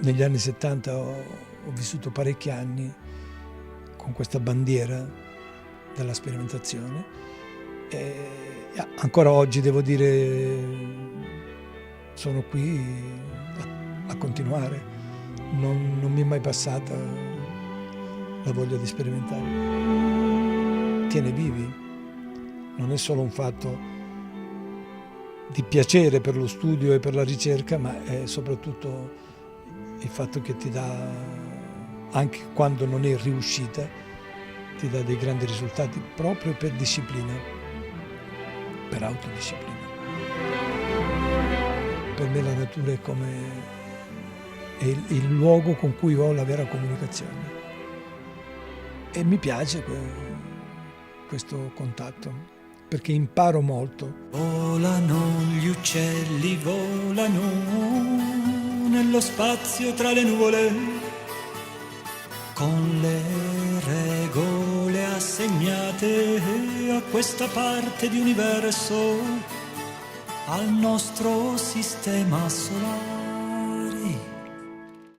negli anni 70 ho vissuto parecchi anni con questa bandiera della sperimentazione e ancora oggi devo dire sono qui a continuare, non mi è mai passata la voglia di sperimentare. Tiene vivi, non è solo un fatto di piacere per lo studio e per la ricerca, ma è soprattutto il fatto che ti dà, anche quando non è riuscita, ti dà dei grandi risultati proprio per disciplina, per autodisciplina. Per me la natura è il luogo con cui ho la vera comunicazione e mi piace questo contatto perché imparo molto. Volano gli uccelli, volano nello spazio tra le nuvole, con le regole assegnate a questa parte di universo, al nostro sistema solare.